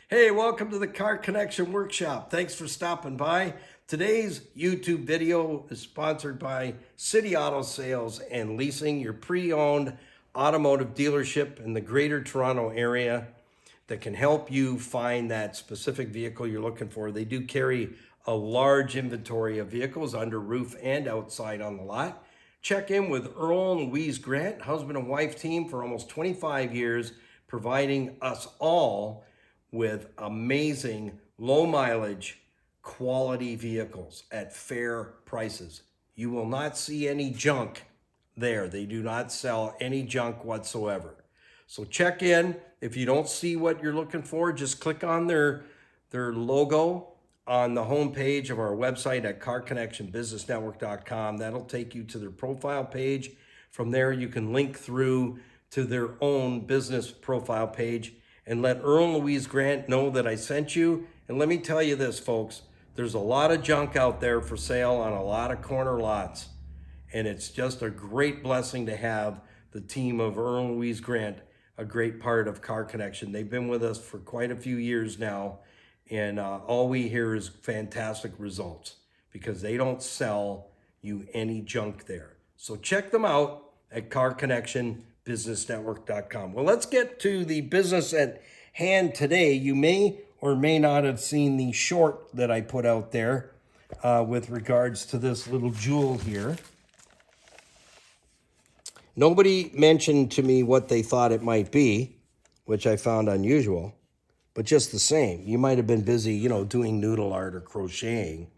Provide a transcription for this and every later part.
Hey, welcome to the Car Connection Workshop. Thanks for stopping by. Today's YouTube video is sponsored by City Auto Sales and Leasing, your pre-owned automotive dealership in the Greater Toronto area that can help you find that specific vehicle you're looking for. They do carry a large inventory of vehicles under roof and outside on the lot. Check in with Earl and Louise Grant, husband and wife team for almost 25 years, providing us all with amazing low mileage quality vehicles at fair prices. You will not see any junk there. They do not sell any junk whatsoever. So check in. If you don't see what you're looking for, just click on their logo on the homepage of our website at carconnectionbusinessnetwork.com. That'll take you to their profile page. From there, you can link through to their own business profile page and let Earl and Louise Grant know that I sent you. And let me tell you this, folks, there's a lot of junk out there for sale on a lot of corner lots. And it's just a great blessing to have the team of Earl and Louise Grant, a great part of Car Connection. They've been with us for quite a few years now. And all we hear is fantastic results because they don't sell you any junk there. So check them out at carconnectionbusinessnetwork.com. Well, let's get to the business at hand today. You may or may not have seen the short that I put out there with regards to this little jewel here. Nobody mentioned to me what they thought it might be, which I found unusual. But just the same, you might have been busy, doing noodle art or crocheting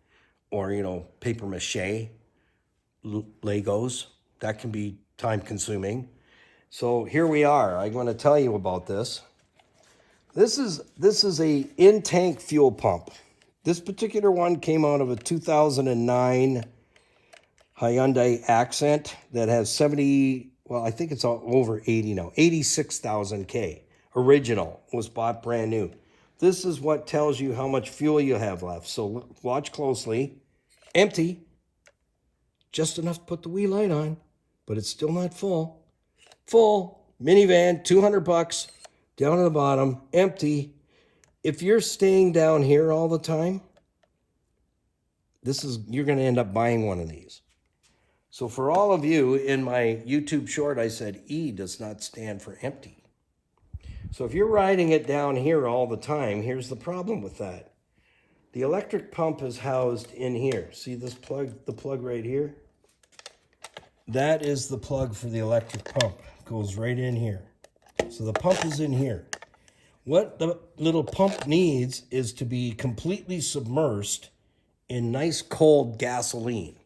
or, paper mache, Legos. That can be time consuming. So here we are. I'm going to tell you about this. This is a in-tank fuel pump. This particular one came out of a 2009 Hyundai Accent that has 70, well, I think it's all over 80 now, 86,000 K. Original, was bought brand new. This is what tells you how much fuel you have left. So watch closely. Empty. Just enough to put the wee light on, but it's still not full. Full. Minivan, $200. Down at the bottom, empty. If you're staying down here all the time, you're going to end up buying one of these. So for all of you, in my YouTube short, I said E does not stand for empty. So if you're riding it down here all the time, here's the problem with that. The electric pump is housed in here. See this plug, the plug right here? That is the plug for the electric pump. It goes right in here. So the pump is in here. What the little pump needs is to be completely submersed in nice cold gasoline.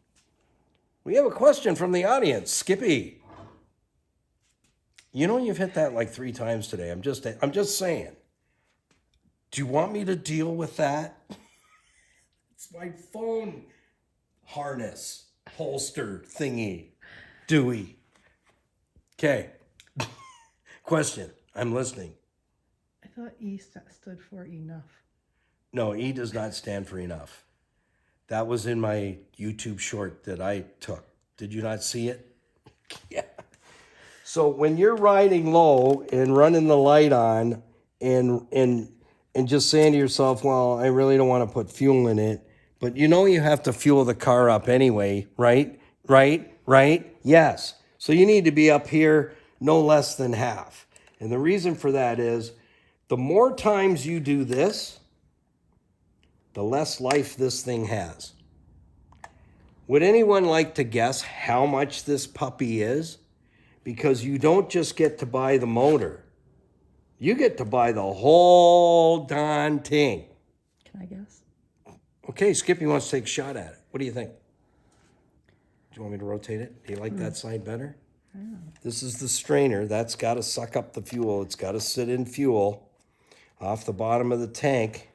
We have a question from the audience. Skippy. You've hit that like 3 times today. I'm just saying. Do you want me to deal with that? It's my phone harness, holster thingy, Dewey. Okay. Question. I'm listening. I thought E stood for enough. No, E does not stand for enough. That was in my YouTube short that I took. Did you not see it? Yeah. So when you're riding low and running the light on and just saying to yourself, well, I really don't want to put fuel in it, but you have to fuel the car up anyway, right? Right? Yes. So you need to be up here no less than half. And the reason for that is the more times you do this, the less life this thing has. Would anyone like to guess how much this puppy is? Because you don't just get to buy the motor. You get to buy the whole darn thing. Can I guess? Okay, Skippy wants to take a shot at it. What do you think? Do you want me to rotate it? Do you like that side better? This is the strainer. That's got to suck up the fuel. It's got to sit in fuel off the bottom of the tank.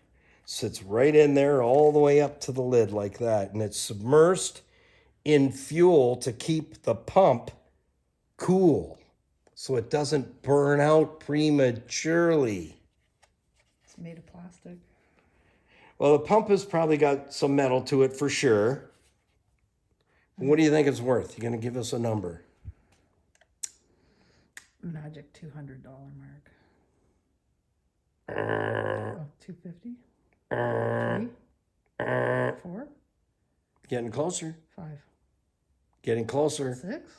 Sits right in there all the way up to the lid like that. And it's submersed in fuel to keep the pump cool so it doesn't burn out prematurely. It's made of plastic. Well, the pump has probably got some metal to it for sure. What do you think it's worth? You're going to give us a number. Magic $200 mark. 250. Uh, 3. uh, 4. Getting closer. 5. Getting closer. 6.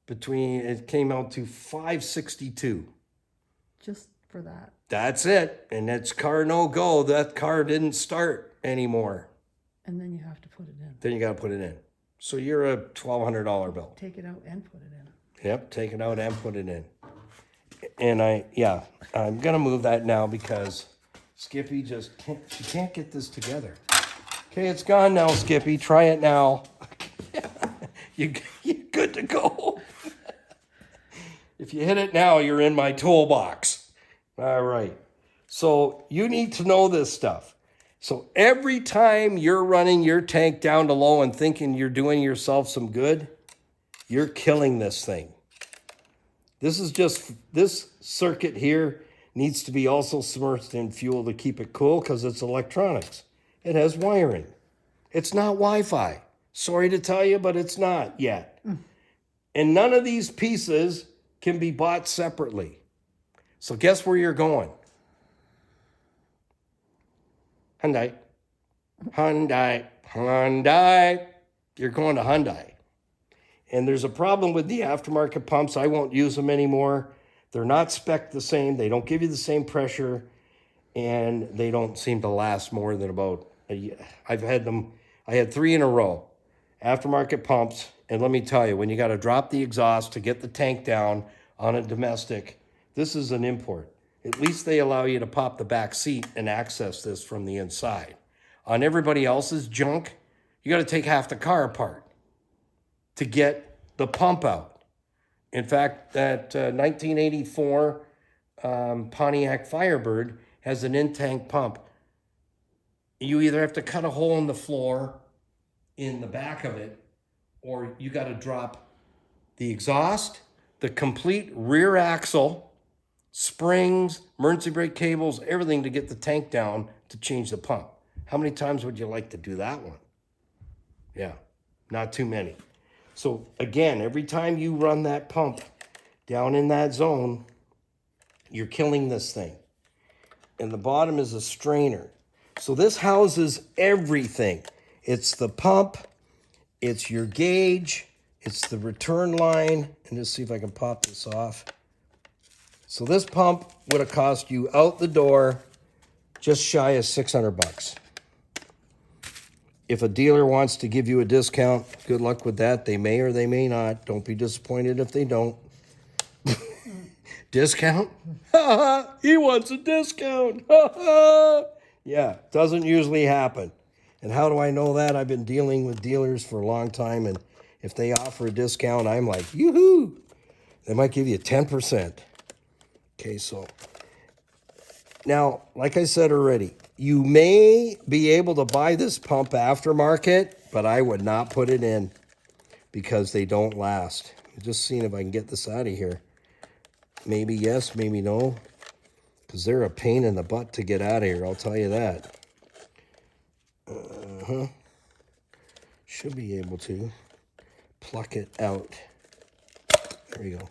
It came out to 562. Just for that. That's it. And that's car no go. That car didn't start anymore. And then you have to put it in. Then you got to put it in. So you're a $1,200 bill. Take it out and put it in. Yep, take it out and put it in. And I'm going to move that now because Skippy just can't get this together. Okay, it's gone now, Skippy. Try it now. You're good to go. If you hit it now, you're in my toolbox. All right. So you need to know this stuff. So every time you're running your tank down to low and thinking you're doing yourself some good, you're killing this thing. This circuit here needs to be also submerged in fuel to keep it cool because it's electronics. It has wiring. It's not Wi-Fi. Sorry to tell you, but it's not yet. And none of these pieces can be bought separately. So guess where you're going? Hyundai. Hyundai. Hyundai. You're going to Hyundai. And there's a problem with the aftermarket pumps. I won't use them anymore. They're not spec'd the same. They don't give you the same pressure. And they don't seem to last more than about a year. I had 3 in a row. Aftermarket pumps. And let me tell you, when you got to drop the exhaust to get the tank down on a domestic, this is an import. At least they allow you to pop the back seat and access this from the inside. On everybody else's junk, you got to take half the car apart to get the pump out. In fact, that 1984 Pontiac Firebird has an in-tank pump. You either have to cut a hole in the floor in the back of it, or you got to drop the exhaust, the complete rear axle, springs, emergency brake cables, everything to get the tank down to change the pump. How many times would you like to do that one? Yeah, not too many. So again, every time you run that pump down in that zone, you're killing this thing. And the bottom is a strainer. So this houses everything. It's the pump, it's your gauge, it's the return line, and let's see if I can pop this off. So this pump would have cost you out the door just shy of $600. If a dealer wants to give you a discount, good luck with that. They may or they may not. Don't be disappointed if they don't. Discount? He wants a discount. Yeah, doesn't usually happen. And how do I know that? I've been dealing with dealers for a long time, and if they offer a discount, I'm like, yoo-hoo! They might give you 10%. Okay, so now, like I said already, you may be able to buy this pump aftermarket, but I would not put it in because they don't last. I'm just seeing if I can get this out of here. Maybe yes, maybe no, because they're a pain in the butt to get out of here, I'll tell you that. Should be able to pluck it out. There we go.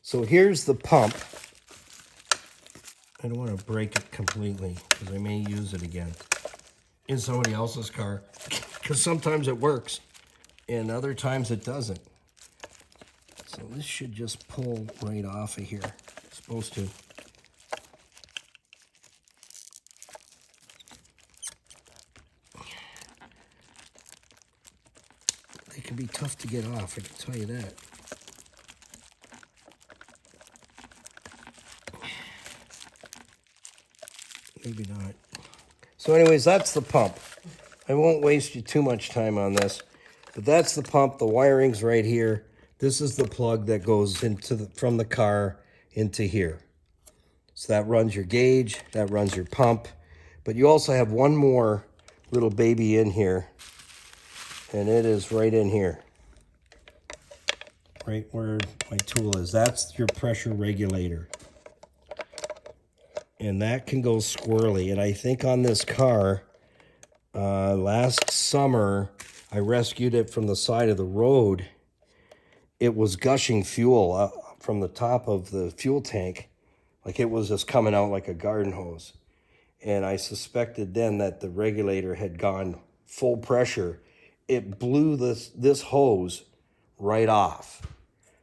So here's the pump. I don't want to break it completely because I may use it again in somebody else's car because sometimes it works and other times it doesn't. So this should just pull right off of here. It's supposed to. They can be tough to get off, I can tell you that. Maybe not. So anyways, that's the pump. I won't waste you too much time on this, but that's the pump. The wiring's right here. This is the plug that goes from the car into here. So that runs your gauge, that runs your pump, but you also have one more little baby in here, and it is right in here. Right where my tool is. That's your pressure regulator. And that can go squirrely. And I think on this car, last summer, I rescued it from the side of the road. It was gushing fuel from the top of the fuel tank. Like it was just coming out like a garden hose. And I suspected then that the regulator had gone full pressure. It blew this hose right off.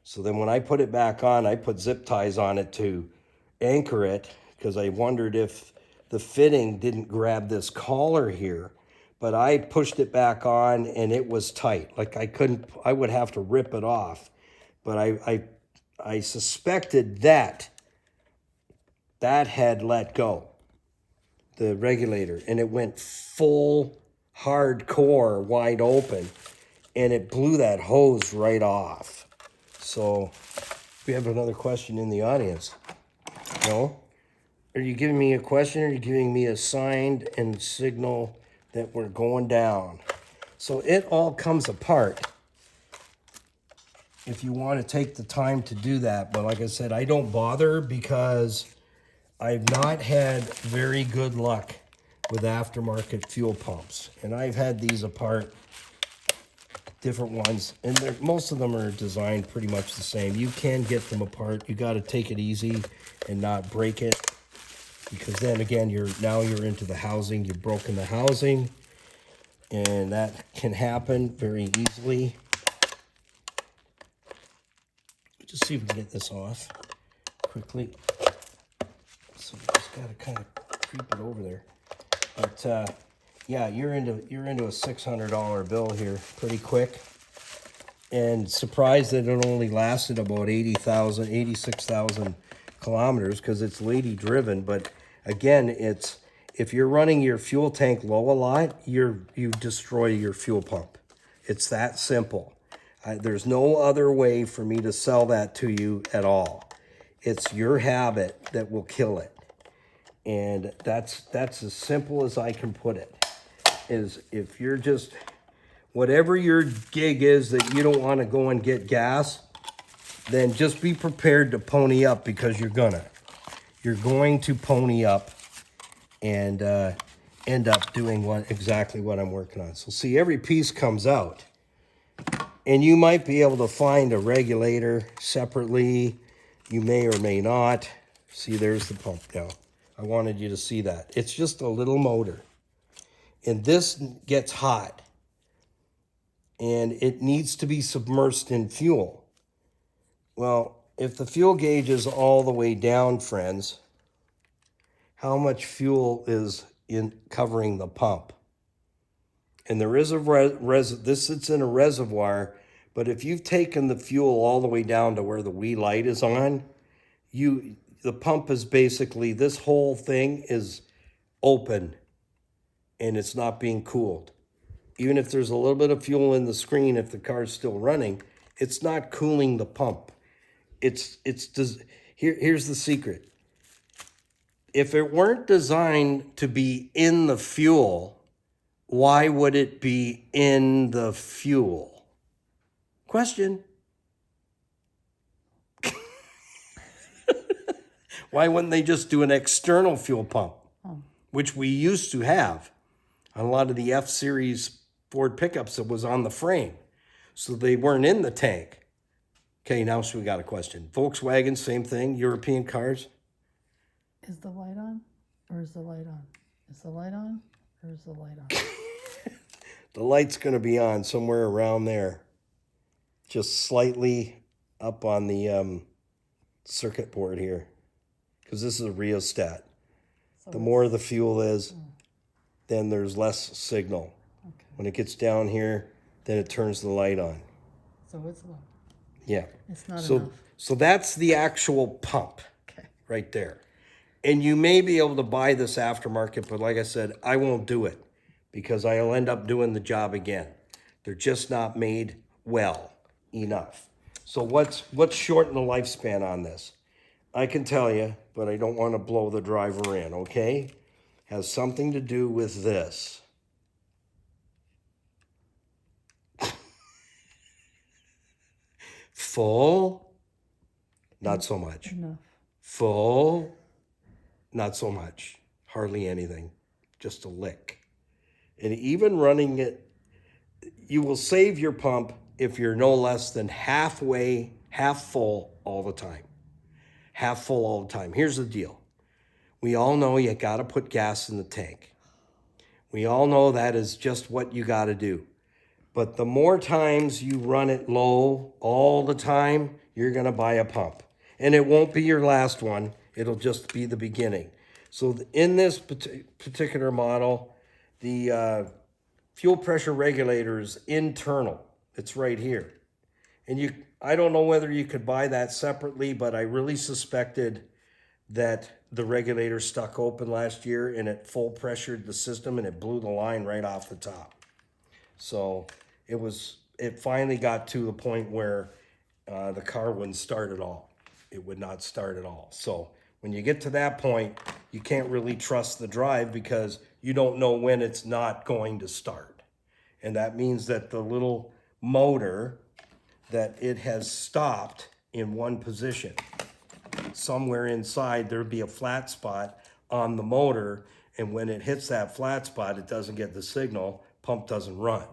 So then when I put it back on, I put zip ties on it to anchor it because I wondered if the fitting didn't grab this collar here. But I pushed it back on and it was tight. Like I would have to rip it off. But I suspected that had let go, the regulator, and it went full hardcore wide open and it blew that hose right off. So we have another question in the audience. No? Are you giving me a question or are you giving me a sign and signal that we're going down? So it all comes apart if you want to take the time to do that. But like I said, I don't bother because I've not had very good luck with aftermarket fuel pumps. And I've had these apart, different ones, and most of them are designed pretty much the same. You can get them apart. You got to take it easy and not break it, because then again, you're into the housing. You've broken the housing, and that can happen very easily. Just see if we can get this off quickly. So you just got to kind of creep it over there. But yeah, you're into a $600 bill here pretty quick. And surprised that it only lasted about 86,000 kilometers because it's lady driven. But again, if you're running your fuel tank low a lot, you destroy your fuel pump. It's that simple. There's no other way for me to sell that to you at all. It's your habit that will kill it. And that's as simple as I can put it. Is if you're just, whatever your gig is that you don't want to go and get gas, then just be prepared to pony up, because you're going to pony up and end up doing exactly what I'm working on. So see, every piece comes out. And you might be able to find a regulator separately. You may or may not. See, there's the pump now. I wanted you to see that. It's just a little motor. And this gets hot. And it needs to be submersed in fuel. Well, if the fuel gauge is all the way down, friends, how much fuel is in covering the pump? And there is this sits in a reservoir, but if you've taken the fuel all the way down to where the wee light is on, the pump is basically, this whole thing is open and it's not being cooled. Even if there's a little bit of fuel in the screen, if the car's still running, it's not cooling the pump. Here's the secret. If it weren't designed to be in the fuel, why would it be in the fuel? Question. Why wouldn't they just do an external fuel pump, which we used to have on a lot of the F-Series Ford pickups? It was on the frame, so they weren't in the tank. Okay, now so we got a question. Volkswagen, same thing. European cars. Is the light on, or is the light on? Is the light on, or is the light on? The light's going to be on somewhere around there, just slightly up on the circuit board here, because this is a rheostat. So the more the fuel is, then there's less signal. Okay. When it gets down here, then it turns the light on. So it's low. Yeah. It's not enough. So that's the actual pump right there. And you may be able to buy this aftermarket, but like I said, I won't do it because I'll end up doing the job again. They're just not made well enough. So what's shorten the lifespan on this? I can tell you, but I don't want to blow the driver in, okay? Has something to do with this. Full, not so much. Enough. Full, not so much. Hardly anything, just a lick. And even running it, you will save your pump if you're no less than half full all the time. half full all the time. Here's the deal. We all know you got to put gas in the tank. We all know that is just what you got to do. But the more times you run it low all the time, you're going to buy a pump. And it won't be your last one. It'll just be the beginning. So in this particular model, the fuel pressure regulator is internal. It's right here. And I don't know whether you could buy that separately, but I really suspected that the regulator stuck open last year and it full pressured the system and it blew the line right off the top. So it finally got to the point where the car wouldn't start at all. It would not start at all. So when you get to that point, you can't really trust the drive because you don't know when it's not going to start. And that means that the little motor, that it has stopped in one position. Somewhere inside there'd be a flat spot on the motor, and when it hits that flat spot, it doesn't get the signal, pump doesn't run.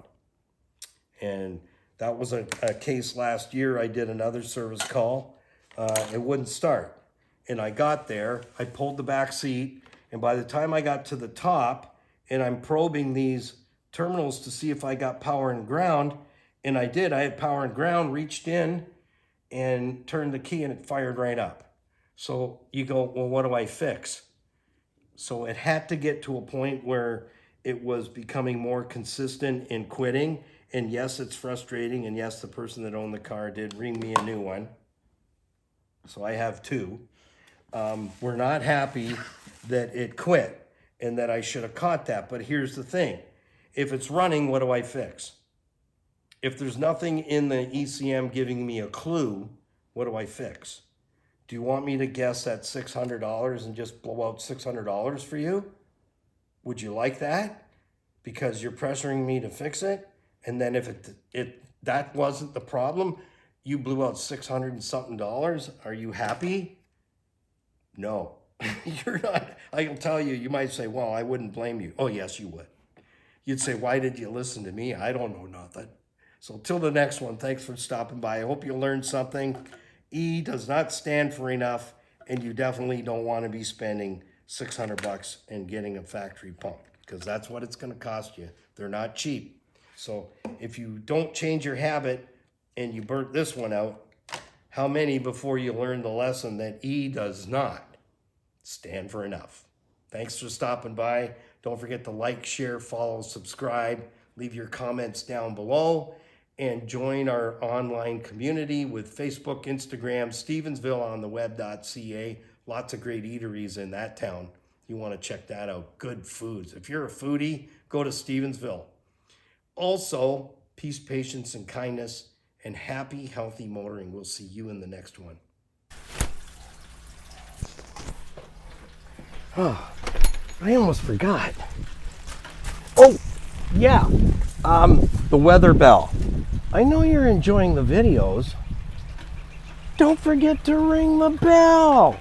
And that was a case last year. I did another service call. It wouldn't start. And I got there, I pulled the back seat, and by the time I got to the top and I'm probing these terminals to see if I got power and ground, and I did, I had power and ground, reached in and turned the key and it fired right up. So you go, well, what do I fix? So it had to get to a point where it was becoming more consistent in quitting. And yes, it's frustrating. And yes, the person that owned the car did ring me a new one. So I have two. We're not happy that it quit and that I should have caught that. But here's the thing. If it's running, what do I fix? If there's nothing in the ECM giving me a clue, what do I fix? Do you want me to guess at $600 and just blow out $600 for you? Would you like that? Because you're pressuring me to fix it? And then if that wasn't the problem, you blew out $600 and something dollars, are you happy? No, you're not. I'll tell you, you might say, well, I wouldn't blame you. Oh, yes, you would. You'd say, why did you listen to me? I don't know nothing. So till the next one, thanks for stopping by. I hope you learned something. E does not stand for enough, and you definitely don't want to be spending $600 and getting a factory pump because that's what it's going to cost you. They're not cheap. So if you don't change your habit and you burnt this one out, how many before you learn the lesson that E does not stand for enough? Thanks for stopping by. Don't forget to like, share, follow, subscribe, leave your comments down below, and join our online community with Facebook, Instagram, Stevensvilleontheweb.ca. Lots of great eateries in that town. You want to check that out. Good foods. If you're a foodie, go to Stevensville. Also, peace, patience, and kindness, and happy, healthy motoring. We'll see you in the next one. Oh, I almost forgot. Oh, yeah. The weather bell. I know you're enjoying the videos. Don't forget to ring the bell.